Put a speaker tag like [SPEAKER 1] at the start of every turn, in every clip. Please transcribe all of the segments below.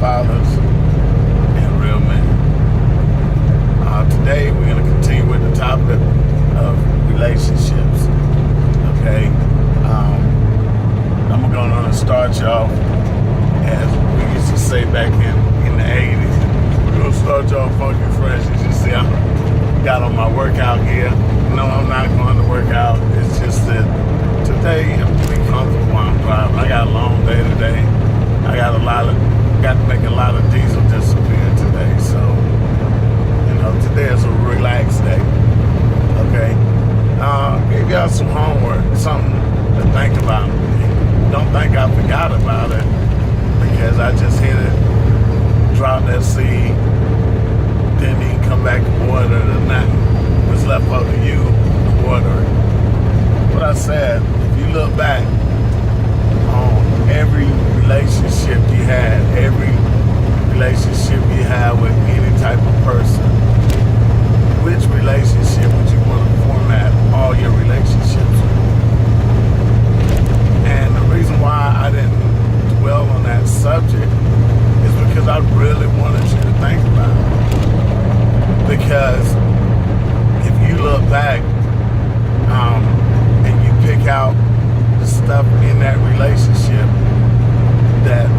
[SPEAKER 1] fathers, and real men. Today we're going to continue with the topic of relationships. Okay, I'm going to start you off as we used to say back in the 80s. We're going to start y'all funky fresh. You just see I got on my workout gear. No, I'm not going to work out. It's just that today I'm pretty comfortable while I'm driving. I got a long day today. I got to make a lot of diesel disappear today. So, today is a relaxed day. Okay. Gave y'all some homework, something to think about. Don't think I forgot about it because I just hit it, dropped that seed, didn't even come back and water it or nothing. What's left up to you to water it. What I said, if you look back on every relationship you had, every relationship you had with any type of person, which relationship would you want to format all your relationships with? And the reason why I didn't dwell on that subject is because I really wanted you to think about it. Because if you look back and you pick out the stuff in that relationship that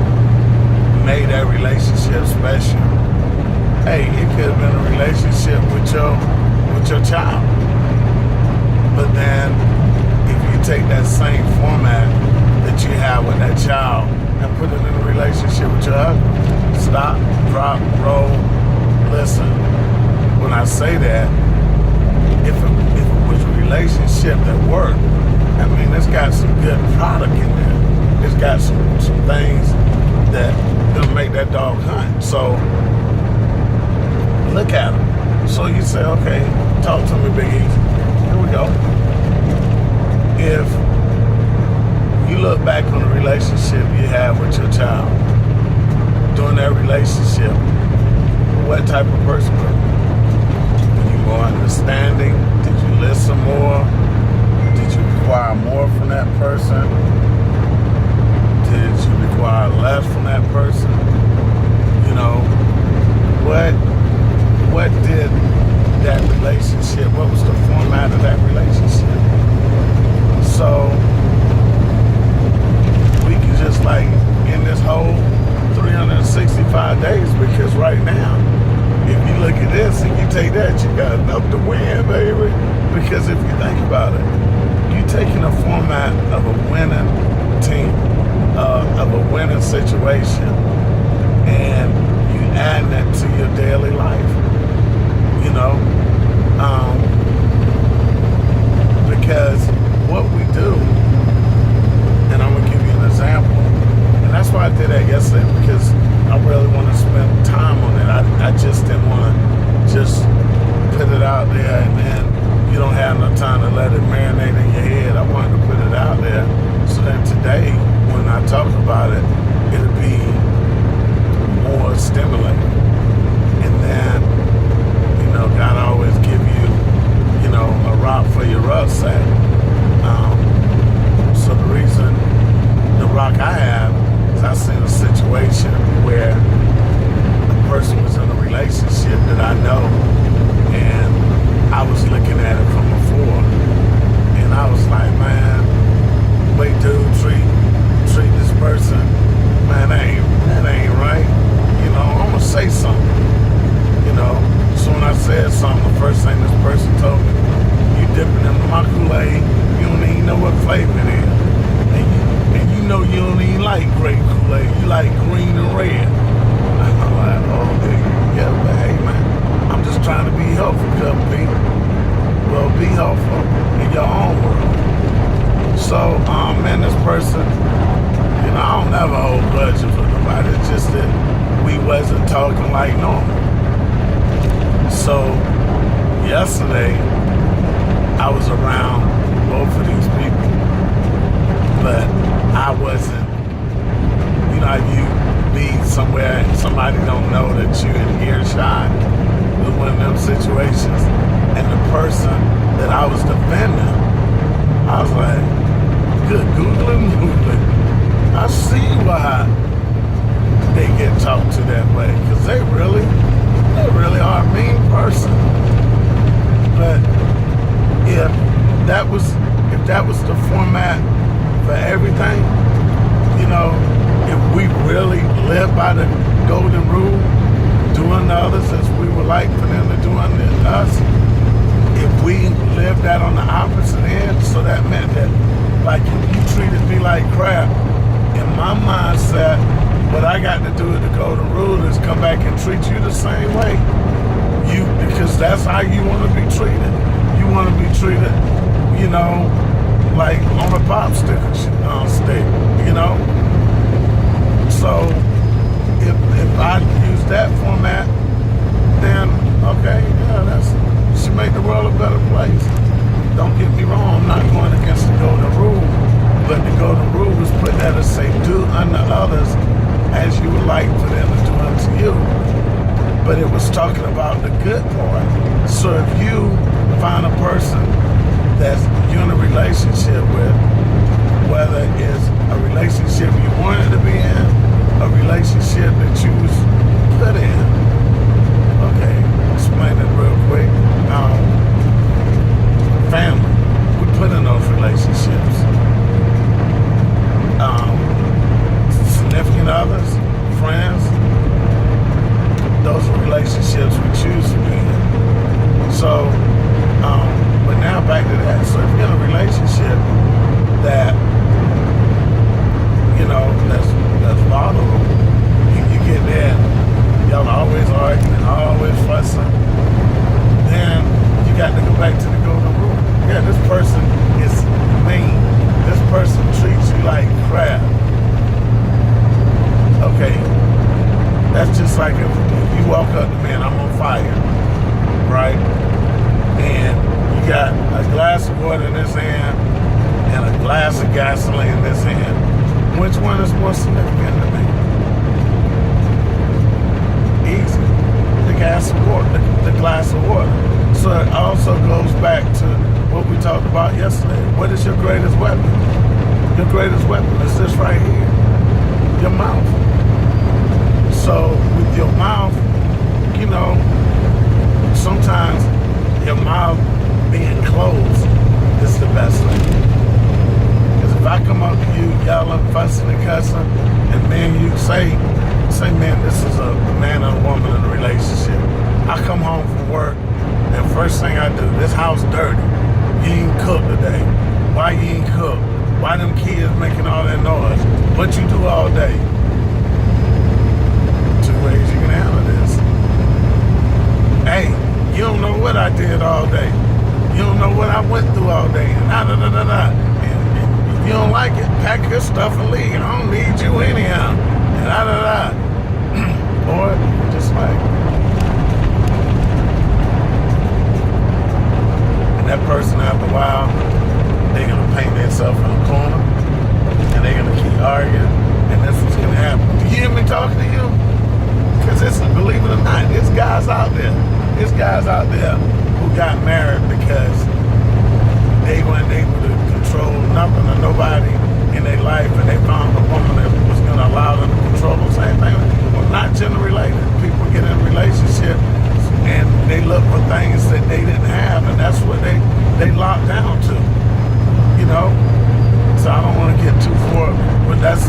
[SPEAKER 1] made that relationship special, hey, it could have been a relationship with your child. But then if you take that same format that you have with that child and put it in a relationship with your husband, stop, drop, roll, listen. When I say that, if it was a relationship that worked, I mean, it's got some good product in there. It's got some things that gonna make that dog hunt. So look at them. So you say, okay, talk to me, Big Easy. Here we go. If you look back on the relationship you had with your child, during that relationship, what type of person were you? Were you more understanding? Did you listen more? Did you require more from that person? Did you require less from that person? What did that relationship, what was the format of that relationship? So we can just in this whole 365 days, because right now, if you look at this and you take that, you got enough to win, baby. Because if you think about it, you're taking a format of a winning team, of a winning situation, and you add that to your daily life, because what we do, and I'm gonna give you an example, and that's why I did that yesterday, because I really want to spend time on it. I just didn't want to just put it out there and then you don't have enough time to let it marinate in your head. I wanted to put it out there so that today, when I talk about it, it'll be more stimulating. And then, God always give you, a rock for your rucksack. So the reason the rock I have is I seen a situation where a person was in a relationship that I know, and I was looking at it from afar, and I was like, man, wait, dude, treat this person, man, that ain't right. I'm gonna say something. So when I said something, the first thing this person told me, you dipping in my Kool-Aid, you don't even know what flavor it is. And you don't even like grape Kool-Aid, you like green and red. I'm like, oh, yeah, but hey, man, I'm just trying to be helpful, Couple. Well, be helpful in your own world. So, man, this person, I don't ever hold grudges with nobody. It's just that we wasn't talking like normal. So, yesterday, I was around both of these people, but I wasn't, how you be somewhere and somebody don't know that you're in earshot. It was one of them situations. And the person that I was defending, I was like, good googling. I see why they get talked to really live by the golden rule, do unto others as we would like for them to do unto us, if we lived that on the opposite end, so that meant that, like, if you treated me like crap, in my mindset, what I got to do with the golden rule is come back and treat you the same way. Because that's how you want to be treated. You want to be treated, you know, like on a popsicle stick, you know. So if I use that format, then okay, yeah, should make the world a better place. Don't get me wrong, I'm not going against the golden rule, but the golden rule was put there to say, do unto others as you would like for them to do unto you. But it was talking about the good part. So if you find a person that you're in a relationship with, whether it's a relationship you wanted to be in, a relationship that you was put in. Okay, explain it real quick. Family, we put in those relationships. Significant others, friends, those are relationships we choose to be in. So, but now back to that. So if you're in a relationship that, you know, that's vulnerable, you get there, y'all always arguing, always fussing, then you got to go back to the golden rule. Yeah, this person is mean. This person treats you like crap. Okay, that's just like if you walk up to me and I'm on fire, right? And you got a glass of water in this hand and a glass of gasoline in this hand. Which one is more significant to me? Easy. The glass of water. The glass of water. So it also goes back to what we talked about yesterday. What is your greatest weapon? Your greatest weapon is this right here. Your mouth. So with your mouth, you know, sometimes your mouth being closed is the best thing. Because if I come up to you yelling, fussing, and cussing, and man, you say, man, this is a man and a woman in a relationship. I come home from work, and first thing I do, this house dirty. You ain't cook today. Why you ain't cook? Why them kids making all that noise? What you do all day? Two ways you can handle this. Hey, you don't know what I did all day. You don't know what I went through all day. And And if you don't like it, pack your stuff and leave. I don't need you anyhow. And Or just like, and that person after a while, they're gonna paint themselves in a corner, and they're gonna keep arguing, and that's what's gonna happen. Do you hear me talking to you? Because believe it or not, there's guys out there. There's guys out there who got married because they weren't able to control nothing or nobody in their life, and they found a woman that was gonna allow them to control the same thing. Well, not gender related. People get in relationships and they look for things that they didn't have, and that's what they lock down to. You know? So I don't want to get too far, but that's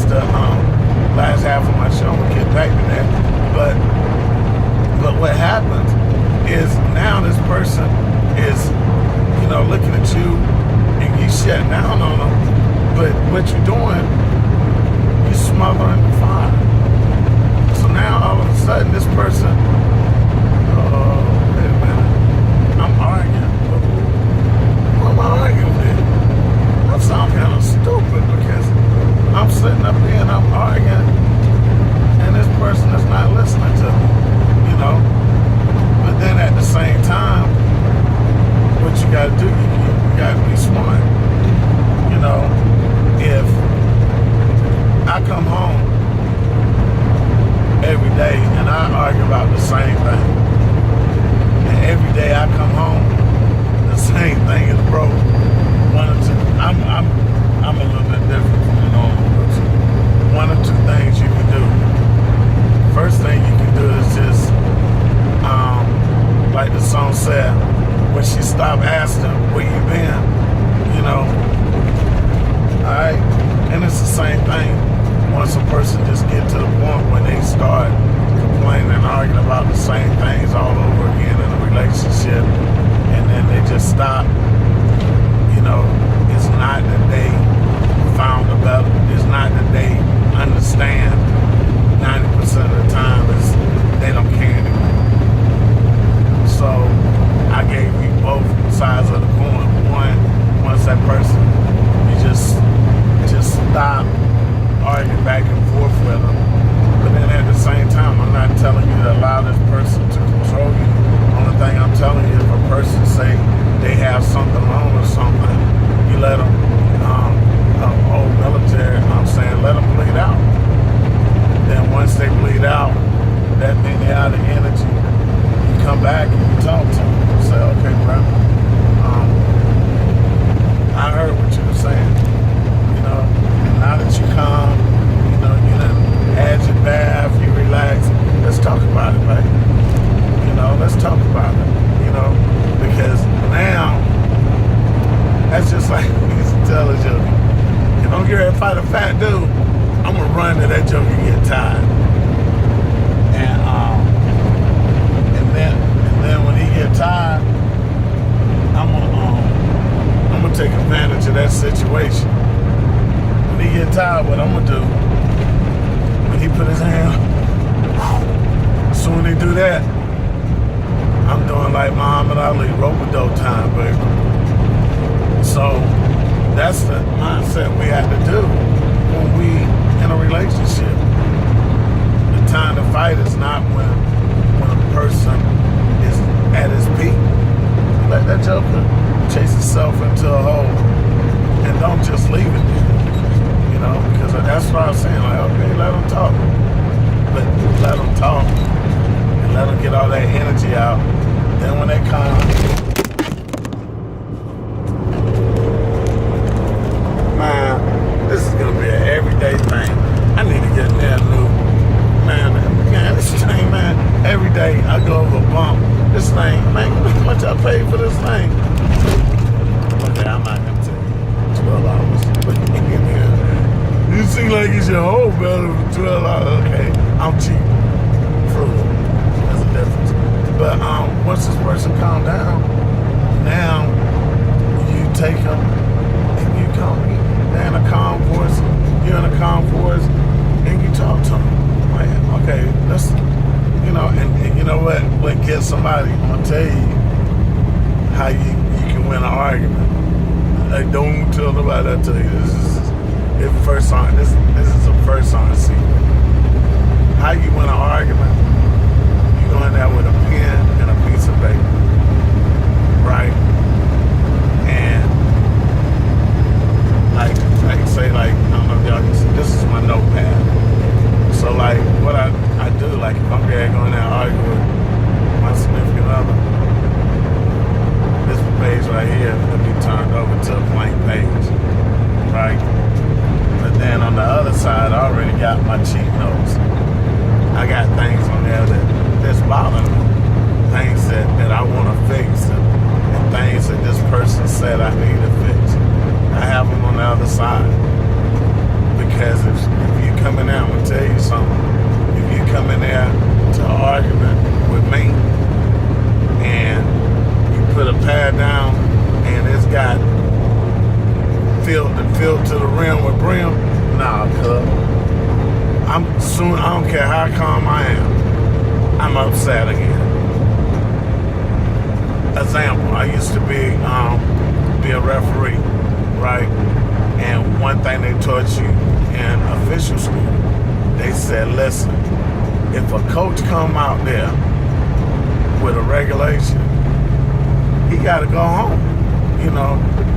[SPEAKER 1] the last half of my show. We'll get back to that. But what happens is now this person is, you know, looking at you and you shut down on them, but what you're doing, you're smothering the fire. So now all of a sudden this person, wait a minute, I'm arguing. Who am I arguing with? That sounds kind of stupid because I'm sitting up here and I'm arguing and this person is not listening to me, you know? But then at the same time, what you gotta do, you gotta be smart. You know, if I come home every day and I argue about the same thing, and every day I come home, the same thing is broke. One or two, I'm a little bit different from the normal person. One or two things you can do. First thing you can do is just, like the song said, when she stopped asking where you been, you know, alright? And it's the same thing. Once once a person just get to the point when they start complaining and arguing about the same things all over again in a relationship, and then they just stop, it's not that they found a better, it's not that they understand. 90% of the time is they don't care anymore. So I gave you both sides of the coin. Once that person, you just stop arguing back and forth with them. But then at the same time, I'm not telling you to allow this person to control you. Only thing I'm telling you, if a person say they have something wrong or something, you let them, old military, I'm saying let them bleed out. Then once they bleed out, that means they're out of energy. You come back and you talk to them. You say, okay, bro, I heard what you were saying, and now that you calm, you done had your bath, you relax, let's talk about it, right? Let's talk about it, because now, that's just like we used to tell a joke. If I'm getting ready to fight a fat dude, I'm gonna run to that joke and get tired. And then when he get tired, I'm gonna take advantage of that situation. When he get tired, what I'm gonna do, when he put his hand, soon he do that, I'm doing like Muhammad Ali, rope-a-dope time, baby. So that's the mindset we have to do when we in a relationship. The time to fight is not when a person is at his peak. Let that joker chase himself into a hole and don't just leave it there. Because that's what I was saying. Like, okay, let them talk. But let them talk and let them get all that energy out. Then when they come, man, this is gonna be an everyday thing. I need to get that new, man, this thing, man, every day I go over a bump. This thing, man, how much I paid for this thing? Okay, I'm not gonna tell you. $12. You seem like it's your whole bill for $12. Okay, I'm cheap. Frugal. There's a difference. But once this person calm down, now you take them and you come they're in a calm voice, you're in a calm voice, and you talk to them. Like, okay, let's, and you know what gets somebody, I'm gonna tell you how you can win an argument. Like, don't tell nobody, I tell you, this is first on, this is a first on secret. How you win an argument, you go in there with a pen and a piece of paper, right? And like say, like, I don't know if y'all can see, this is my notepad. So like what I do, like if I'm going there and argue with my significant other, this page right here will be turned over to a blank page, right? But then on the other side, I already got my cheat notes. I got things on there that's bothering me, things that I want to fix, and things that this person said I need to fix. I have them on the other side. Because if you come in there, I'm going to tell you something. If you come in there to an argument with me and you put a pad down and it's got filled to the rim with brim, nah, cuz. I don't care how calm I am, I'm upset again. Example, I used to be a referee, right? And one thing they taught you in official school, they said, listen, if a coach come out there with a regulation, he got to go home.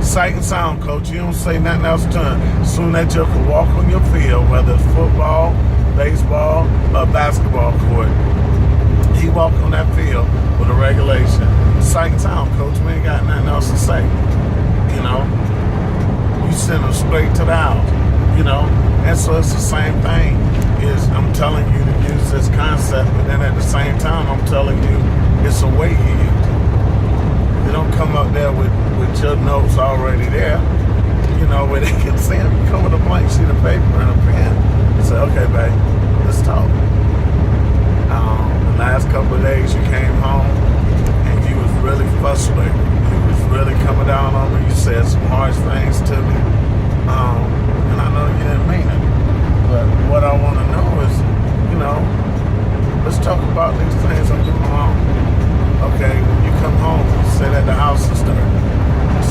[SPEAKER 1] Sight and sound, coach. You don't say nothing else to him. Soon that you can walk on your field, whether it's football, baseball, or basketball court. He walked on that field with a regulation. Sight and sound, coach. We ain't got nothing else to say. You send them straight to the house. And so it's the same thing. I'm telling you to use this concept, but then at the same time, I'm telling you it's a way you use it. You don't come up there with your notes already there, where they can see them. You come with a blank sheet of paper and a pen. I said, okay, babe, let's talk. The last couple of days you came home and you was really frustrated. You was really coming down on me. You said some harsh things to me. And I know you didn't mean it. But what I want to know is, let's talk about these things I'm doing home. Okay, when you come home, you say that the house is dirty.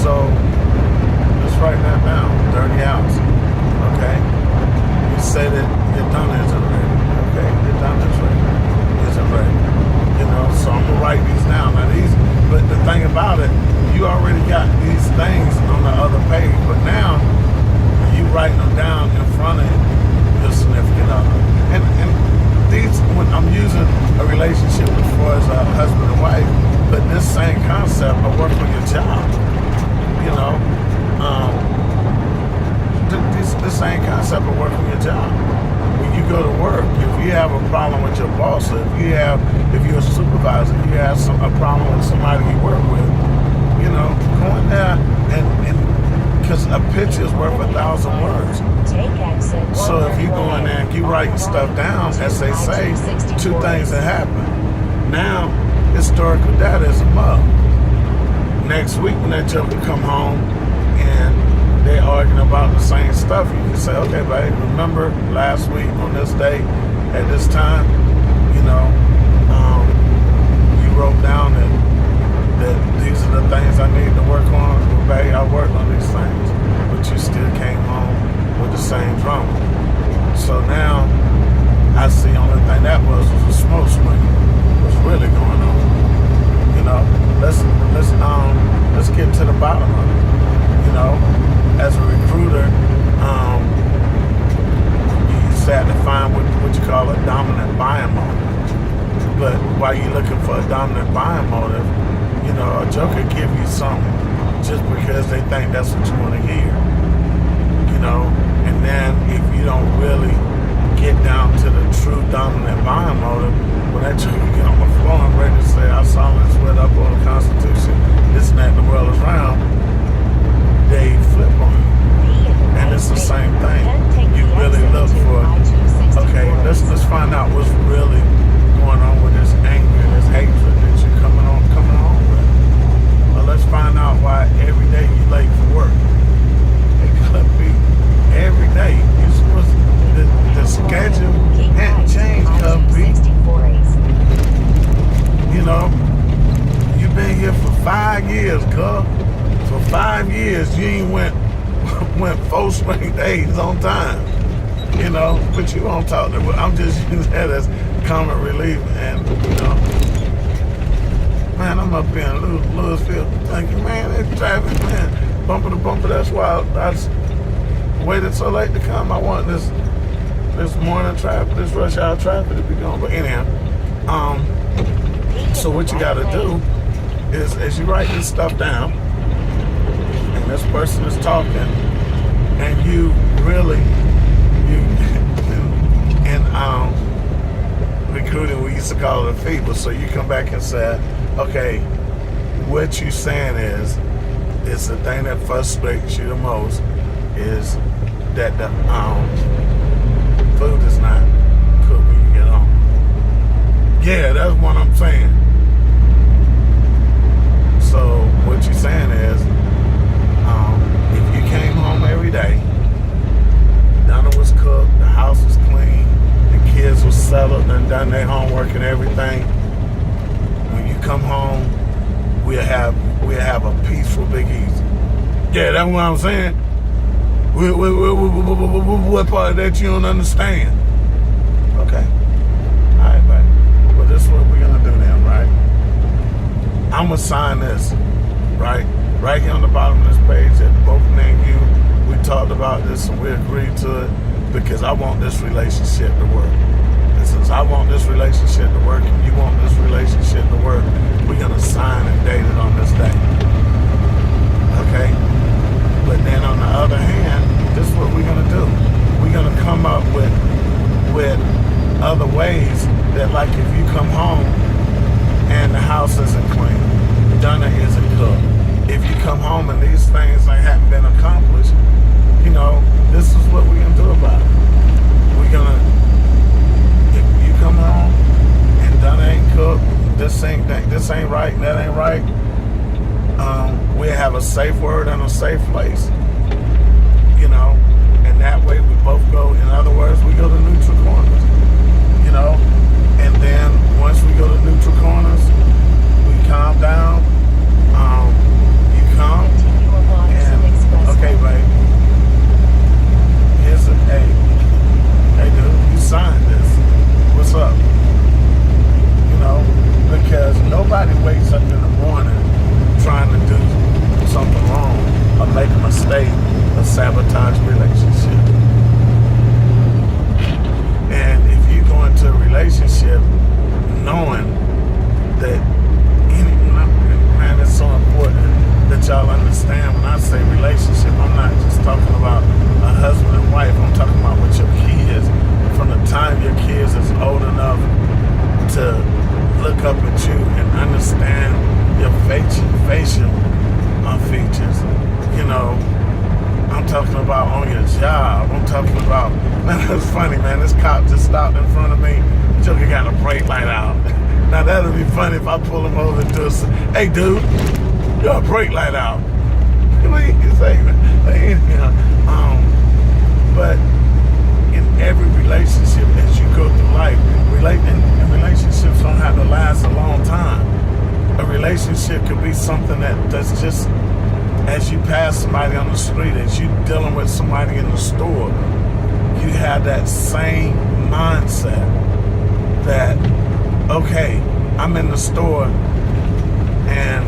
[SPEAKER 1] So let's write that down. Dirty house. Okay? You say that your dinner isn't ready. Okay, your dinner isn't ready. So I'm gonna write these down. Now but the thing about it, you already got these things on the other page, but now you writing them down in front of your significant other. And these, when I'm using a relationship as far as a husband and wife, but this same concept of work for your job, this same concept of work for your job. When you go to work, if you have a problem with your boss, if you're a supervisor, if you have a problem with somebody you work with, go in there and because a picture is worth 1,000 words. So if you go in there and you writing stuff down, as they say, two things that happen. Now, historical data is a mug. Next week when that joker come home and they're arguing about the same stuff, you can say, okay, babe, remember last week on this day at this time, you wrote down that these are the things I need to work on. Well, babe, I worked on these things, but you still came home with the same drama. So now I see the only thing that was a smoke screen. What's really going on? Let's get to the bottom of it. As a recruiter, you have to find what you call a dominant buying motive. But while you're looking for a dominant buying motive, a joker give you something just because they think that's what you want to hear. And then if you don't really get down to the true dominant buying motive, when that joker get on the floor and ready to say, I solemnly swear up on the Constitution, this and that, the world is round, they flip on you. And it's the same thing. You really look for, okay, let's find out what's really going on with this anger and this hatred that you're coming on with. Well, let's find out why every day you're late for work. It could be every day. You're supposed to, the schedule hadn't changed, could be. You've been here for 5 years, cuz. For 5 years, you ain't went 4 straight days on time. But you won't talk to me. I'm just using that as common relief. And, man, I'm up here in Louisville thinking, man, it's traffic, man. Bumper to bumper, that's why I waited so late to come. I want this morning traffic, this rush hour traffic to be going. But anyhow, so what you got to do is, as you write this stuff down, and this person is talking, and you really, in recruiting, we used to call it a fever. So you come back and say, okay, what you saying is the thing that frustrates you the most is that the food is not cooked when you get home. Yeah, that's what I'm saying. So what you're saying is, if you came home every day, dinner was cooked, the house was clean, the kids were settled and done their homework and everything, when you come home, we'll have a peaceful Big Easy. Yeah, that's what I'm saying. What part of that you don't understand? Okay. All right, buddy. Well, this is what we're going to do then, right? I'm going to sign this, right? Right here on the bottom of this page that both name you. We talked about this and we agreed to it because I want this relationship to work. And since I want this relationship to work and you want this relationship to work, we're going to sign and date it on this day. Okay? But then on the other hand, this is what we're going to do. We're going to come up with other ways that, like, if you come home and the house isn't clean, dinner isn't cooked, if you come home and these things haven't been accomplished, this is what we're going to do about it. We're gonna, if you come home and done ain't cooked, this ain't right, that ain't right, we have a safe word and a safe place, you know, and that way we both go. In other words, we go to neutral corners, you know, and then once we go to neutral corners, we calm down. You come and okay, babe. Here's a hey, dude, you signed this. What's up? You know, because nobody wakes up in the morning trying to do something wrong or make a mistake or sabotage a relationship. And if you go into a relationship knowing that man, it's so important that y'all understand when I say relationship, I'm not just talking about a husband and wife. I'm talking about with your kids. From the time your kids is old enough to look up at you and understand your facial features, you know. I'm talking about on your job. I'm talking about, man, it's funny, man. This cop just stopped in front of me. Joker got a brake light out. Now that'll be funny if I pull him over and do this. Hey, dude, your brake light out. What do you say, man? But in every relationship, as you go through life, and relationships don't have to last a long time. A relationship could be something that's just as you pass somebody on the street, as you dealing with somebody in the store, you have that same mindset that, okay, I'm in the store and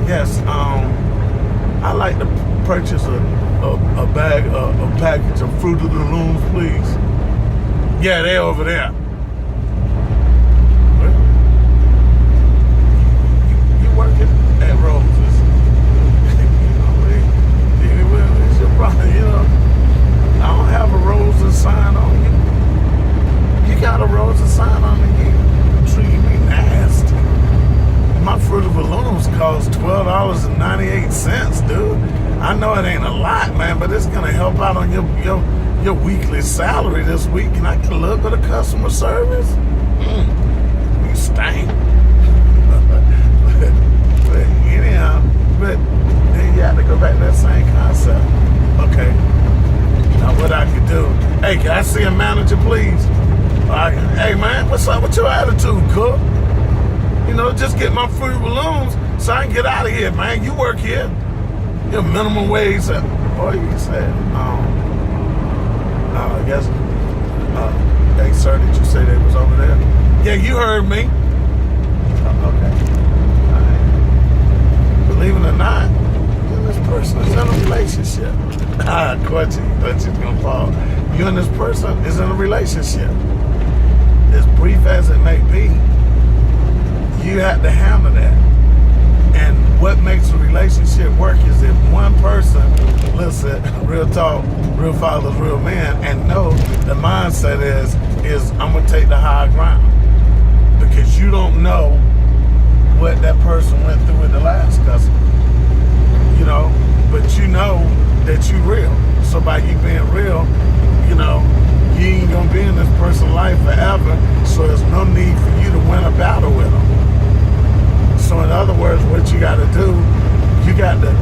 [SPEAKER 1] yes, I like to purchase a package of Fruit of the Looms, please. Yeah, they're over there. Well, you working at Rose's. It's your problem, you know. I don't have a Rose's sign on you. You got a Rose's sign on you. Treat me nasty. My Fruit of the Looms costs $12.98, dude. I know it ain't a lot, man, but it's gonna help out on your weekly salary this week. And I get a little bit of customer service. You stink. but anyhow, but then you have to go back to that same concept. Okay. Now what I could do? Hey, can I see a manager, please? Hey man, what's up with your attitude, cook? You know, just get my Fruit of the Looms so I can get out of here, man. You work here. Your minimum wage. Boy, you said, I guess, hey, sir, did you say they was over there? Yeah, you heard me. Okay. All right. Believe it or not, this person is in a relationship. Quincy, thought you was going to fall. You and this person is in a relationship. As brief as it may be, you have to handle that. And what makes a relationship work is if one person, listen, real talk, real fathers, real men, and know the mindset is I'm going to take the high ground. Because you don't know what that person went through with the last customer. You know, but you know that you real. So by you being real, you know, you ain't going to be in this person's life forever. So there's no need for you to win a battle with them. So in other words, what you got to do, you got to put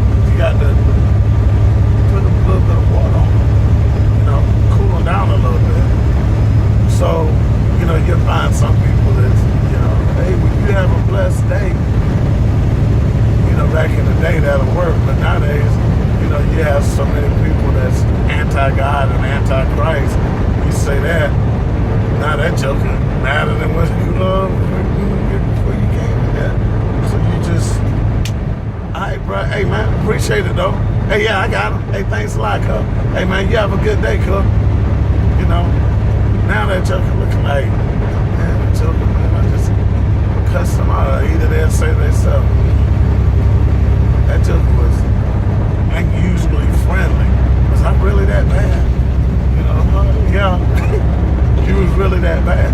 [SPEAKER 1] a little bit of water on them, you know, cool them down a little bit. So, you know, you'll find some people that, you know, hey, when you have a blessed day, you know, back in the day that'll work, but nowadays, you know, you have so many people that's anti-God and anti-Christ. You say that, now that joker madder than what you love before you came to that. So you just, all right, bro. Hey, man, appreciate it, though. Hey, yeah, I got him. Hey, thanks a lot, cuz. Hey, man, you have a good day, cuz. You know, now that joker looking like, man, that joker, man, I just cuss them out. Either they'll say themselves. That joker was unusually friendly. Was I really that bad? You know, yeah. He was really that bad.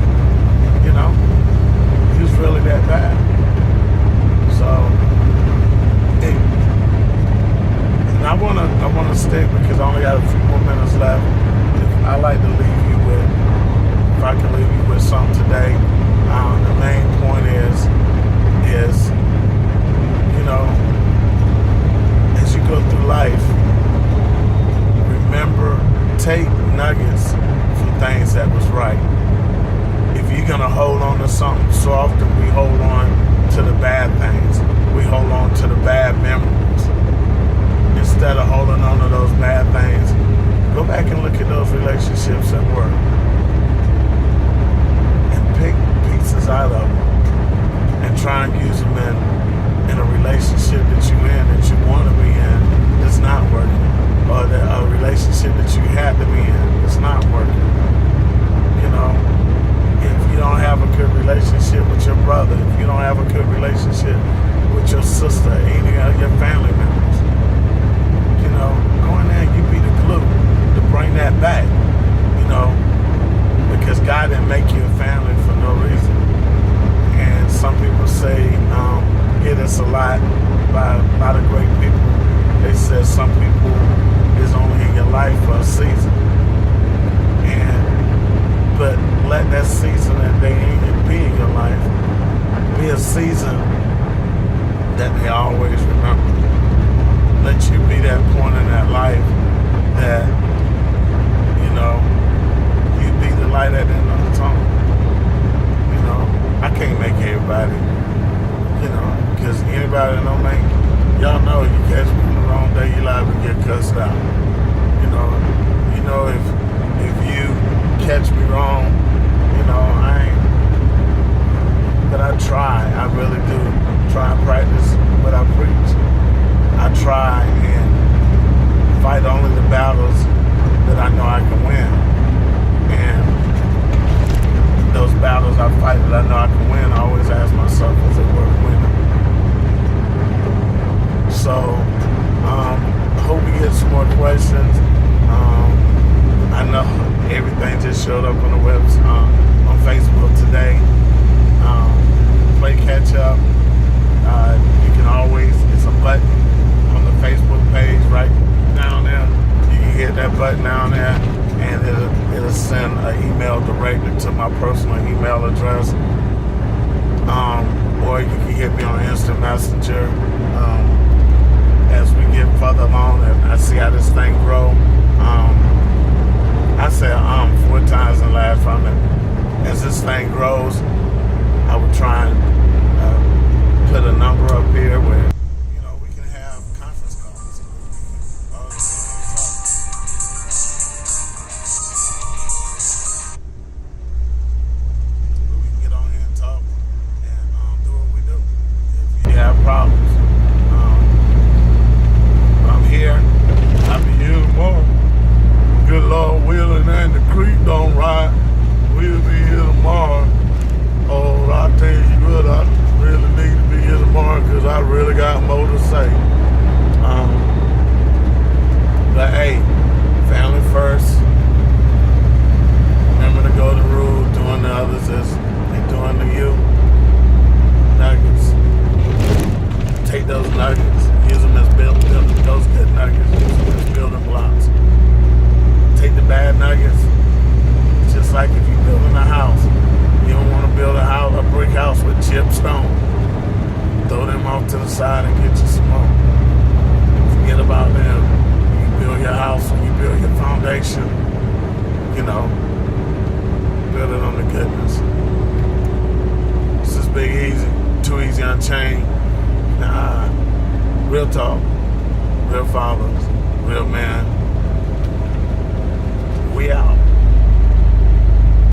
[SPEAKER 1] You know, he was really that bad. So, hey, and I wanna stick because I only got a few more minutes left. I like to leave you with that was right. If you're going to hold on to something, so often we hold on to the bad things. We hold on to the bad memories. Instead of holding on to those bad things, go back and look at those relationships that work and pick pieces out of them and try and use them in a relationship that you're in, that you want to be in, that's not working. Or a relationship that you had to be in, that's not working. You know, if you don't have a good relationship with your brother, if you don't have a good relationship with your sister, any of your family members, you know, go in there and you be the glue to bring that back, you know, because God didn't make you a family for no reason. And some people say, hear this a lot by a lot of great people. They said some people is only in your life for a season. But let that season that they be in your life be a season that they always remember. Let you be that point in that life that, you know, you be the light at the end of the tunnel. You know, I can't make everybody, you know, because anybody that don't make, y'all know you catch me on the wrong day, you liable to get cussed out. You know, if you catch me wrong, you know, but I try, I really do try and practice what I preach. I try and fight only the battles that I know I can win. And those battles I fight that I know I can win, I always ask myself, is it worth winning? So, I hope we get some more questions. I know everything just showed up on the webs on Facebook today. Play catch up. You can always, it's a button on the Facebook page right down there. You can hit that button down there and it'll send an email directly to my personal email address. Or you can hit me on Instant Messenger. As we get further along and I see how this thing grow, I said 4 times in the last 5 minutes. As this thing grows, I will try and put a number up here where, you know, we can have conference calls. We can get on here and talk and do what we do. If you have problems, I'm here. I'll be here tomorrow. Good Lord willing, and the creek don't ride. We'll be here tomorrow. Oh, I tell you what, I really need to be here tomorrow because I really got more to say. But hey, family first. Remember to go the rule, doing the others as they doing to you. Nuggets. Take those nuggets, use them as building those good nuggets, use them as building blocks. Take the bad nuggets. It's just like if you're building a house. You don't want to build a brick house with chipped stone. Throw them off to the side and get you some more. Forget about them. You build your house and you build your foundation. You know, build it on the goodness. This is Big Easy, Too Easy Unchained. Real talk, real fathers, real man.